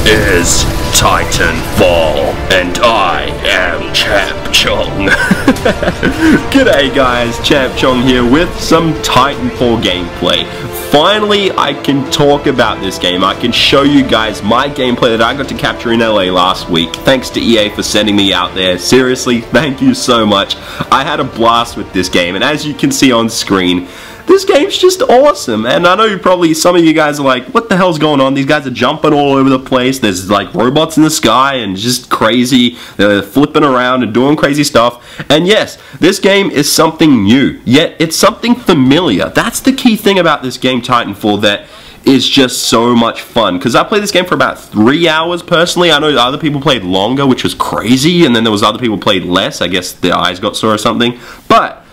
is Titanfall, and I am ChampChong. G'day guys, ChampChong here with some Titanfall gameplay. Finally, I can talk about this game. I can show you guys my gameplay that I got to capture in LA last week. Thanks to EA for sending me out there. Seriously, thank you so much. I had a blast with this game, and as you can see on screen, this game's just awesome. And I know probably some of you guys are like, what the hell's going on? These guys are jumping all over the place. There's like robots in the sky and just crazy. They're flipping around and doing crazy stuff. And yes, this game is something new, yet it's something familiar. That's the key thing about this game, Titanfall, that is just so much fun. Because I played this game for about 3 hours personally. I know other people played longer, which was crazy. And then there was other people played less. I guess their eyes got sore or something. But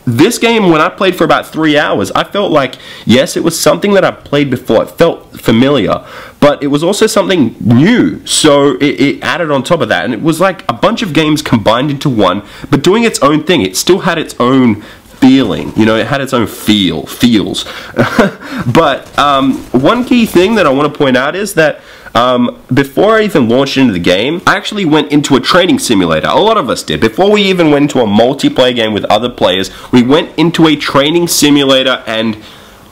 this game, when I played for about 3 hours, I felt like, yes, it was something that I played before. It felt familiar, but it was also something new. So it added on top of that, and it was like a bunch of games combined into one, but doing its own thing. It still had its own feeling, you know, it had its own feels. But one key thing that I want to point out is that before I even launched into the game, I actually went into a training simulator. A lot of us did. Before we even went into a multiplayer game with other players, we went into a training simulator, and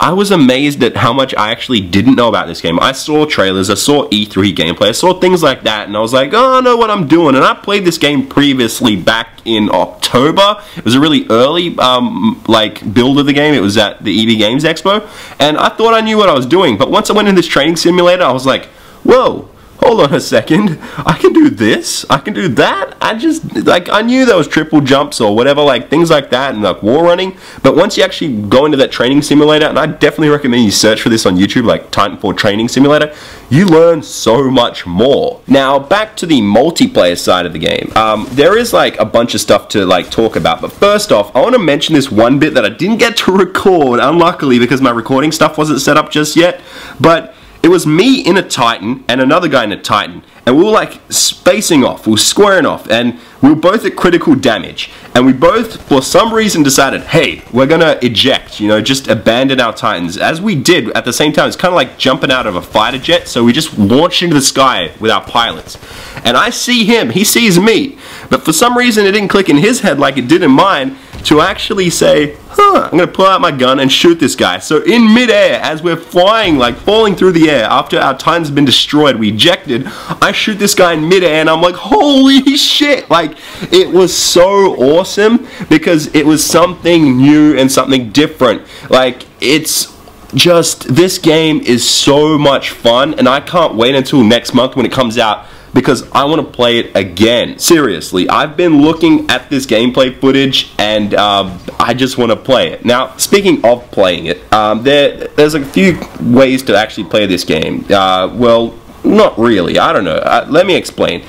I was amazed at how much I actually didn't know about this game. I saw trailers, I saw E3 gameplay, I saw things like that, and I was like, oh, I know what I'm doing. And I played this game previously back in October. It was a really early like build of the game. It was at the EB Games Expo, and I thought I knew what I was doing. But once I went in this training simulator, I was like, whoa, hold on a second, I can do this, I can do that. I knew there was triple jumps or whatever, like things like that, and like wall running. But once you actually go into that training simulator, and I definitely recommend you search for this on YouTube, like Titanfall Training Simulator, you learn so much more. Now, back to the multiplayer side of the game. There is like a bunch of stuff to like talk about, but first off, I want to mention this one bit that I didn't get to record, unluckily, because my recording stuff wasn't set up just yet, but it was me in a Titan and another guy in a Titan, and we were like spacing off, we were squaring off, and we were both at critical damage, and we both, for some reason, decided, hey, we're gonna eject, you know, just abandon our Titans. As we did at the same time, it's kind of like jumping out of a fighter jet, so we just launched into the sky with our pilots. And I see him, he sees me, but for some reason it didn't click in his head like it did in mine to actually say, I'm gonna pull out my gun and shoot this guy. So in midair, as we're flying, like falling through the air, after our Titan's been destroyed, we ejected, I shoot this guy in midair, and I'm like, holy shit! Like, it was so awesome because it was something new and something different. Like, it's just, this game is so much fun, and I can't wait until next month when it comes out, because I want to play it again. Seriously, I've been looking at this gameplay footage, and I just want to play it. Now, speaking of playing it, there's a few ways to actually play this game. Well, not really, I don't know. Let me explain.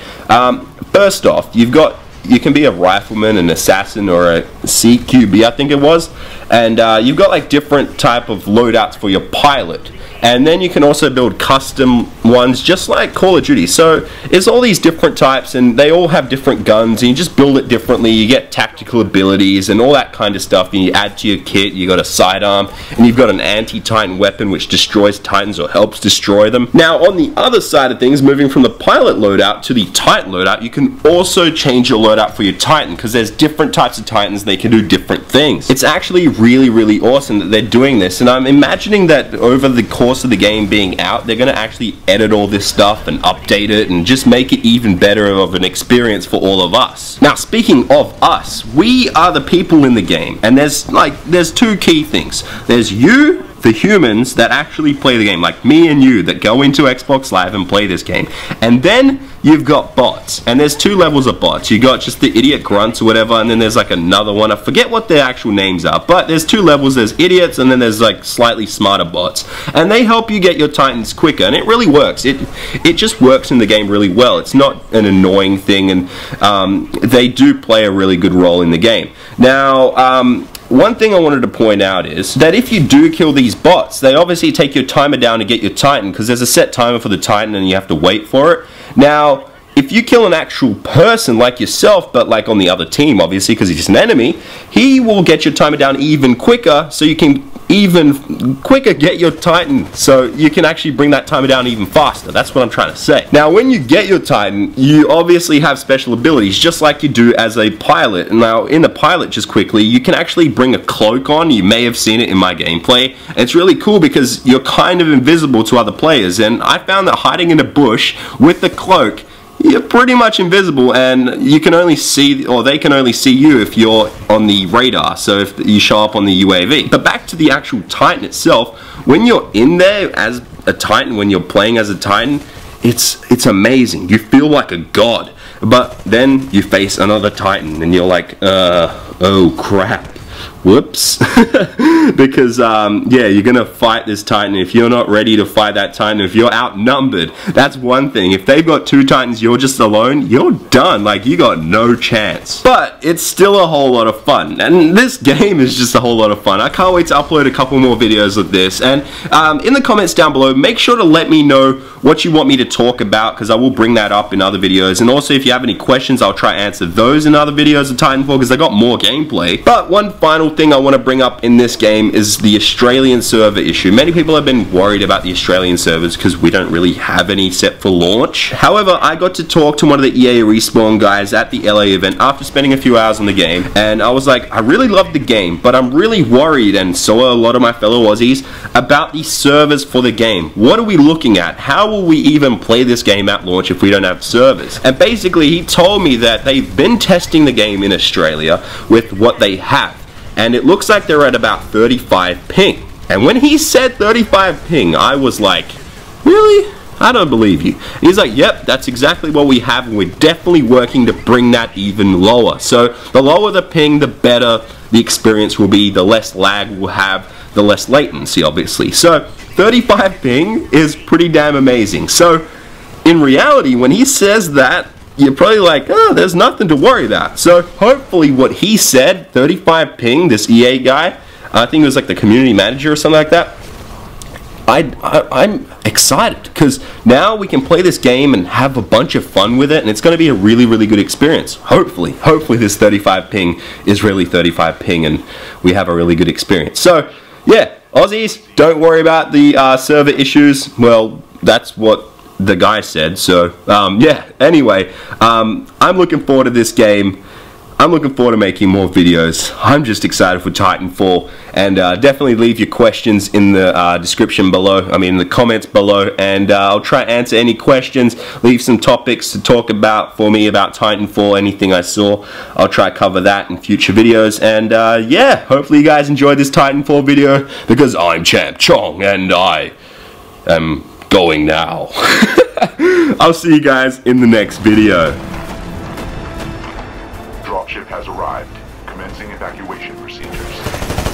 First off, you can be a rifleman, an assassin, or a CQB, I think it was, and you've got like different type of loadouts for your pilot. And then you can also build custom ones, just like Call of Duty. So it's all these different types, and they all have different guns, and you just build it differently. You get tactical abilities and all that kind of stuff, and you add to your kit. You got a sidearm, and you've got an anti-Titan weapon which destroys Titans or helps destroy them. Now, on the other side of things, moving from the pilot loadout to the Titan loadout, you can also change your loadout for your Titan, because there's different types of Titans. They can do different things. It's actually really, really awesome that they're doing this, and I'm imagining that over the course of the game being out, they're going to actually edit all this stuff and update it and just make it even better of an experience for all of us. Now, speaking of us, we are the people in the game, and there's two key things. There's you, the humans that actually play the game, like me and you, that go into Xbox Live and play this game. And then you've got bots, and there's two levels of bots. You got just the idiot grunts or whatever, and then there's like another one. I forget what their actual names are, but there's two levels. There's idiots, and then there's like slightly smarter bots, and they help you get your Titans quicker, and it really works. It just works in the game really well. It's not an annoying thing, and they do play a really good role in the game. Now, one thing I wanted to point out is that if you do kill these bots, they obviously take your timer down to get your Titan, because there's a set timer for the Titan and you have to wait for it. Now, if you kill an actual person like yourself, but like on the other team, obviously, because he's an enemy, he will get your timer down even quicker, so you can even quicker, get your Titan so you can actually bring that timer down even faster. That's what I'm trying to say. Now, when you get your Titan, you obviously have special abilities, just like you do as a pilot. Now, in the pilot, just quickly, you can actually bring a cloak on. You may have seen it in my gameplay. It's really cool because you're kind of invisible to other players, and I found that hiding in a bush with the cloak, you're pretty much invisible, and you can only see, or they can only see you if you're on the radar, so if you show up on the UAV. But back to the actual Titan itself, when you're in there as a Titan, when you're playing as a Titan, it's amazing. You feel like a god. But then you face another Titan, and you're like, oh crap. Whoops. Because yeah, you're gonna fight this Titan. If you're not ready to fight that Titan, if you're outnumbered, that's one thing. If they've got 2 Titans, you're just alone, you're done. Like, you got no chance. But it's still a whole lot of fun, and this game is just a whole lot of fun. I can't wait to upload a couple more videos of this, and in the comments down below, make sure to let me know what you want me to talk about, because I will bring that up in other videos. And also, if you have any questions, I'll try to answer those in other videos of Titanfall, because I got more gameplay. But one final thing I want to bring up in this game is the Australian server issue. Many people have been worried about the Australian servers because we don't really have any set for launch. However, I got to talk to one of the EA Respawn guys at the LA event after spending a few hours on the game, and I was like, I really love the game, but I'm really worried, and so are a lot of my fellow Aussies, about the servers for the game. What are we looking at? How will we even play this game at launch if we don't have servers? And basically, he told me that they've been testing the game in Australia with what they have, and it looks like they're at about 35 ping. And when he said 35 ping, I was like, really? I don't believe you. And he's like, yep, that's exactly what we have, and we're definitely working to bring that even lower. So the lower the ping, the better the experience will be, the less lag we'll have, the less latency, obviously. So 35 ping is pretty damn amazing. So in reality, when he says that, you're probably like, oh, there's nothing to worry about. So hopefully what he said, 35 ping, this EA guy, I think it was like the community manager or something like that, I'm excited, because now we can play this game and have a bunch of fun with it, and it's going to be a really, really good experience. Hopefully this 35 ping is really 35 ping, and we have a really good experience. So yeah, Aussies, don't worry about the server issues. Well, that's what the guy said. So yeah, anyway, I'm looking forward to this game. I'm looking forward to making more videos. I'm just excited for Titanfall, and definitely leave your questions in the description below, in the comments below, and I'll try to answer any questions. Leave some topics to talk about for me about Titanfall, anything I saw. I'll try to cover that in future videos, and yeah, hopefully you guys enjoyed this Titanfall video, because I'm ChampChong, and I am going now. I'll see you guys in the next video. Dropship has arrived. Commencing evacuation procedures.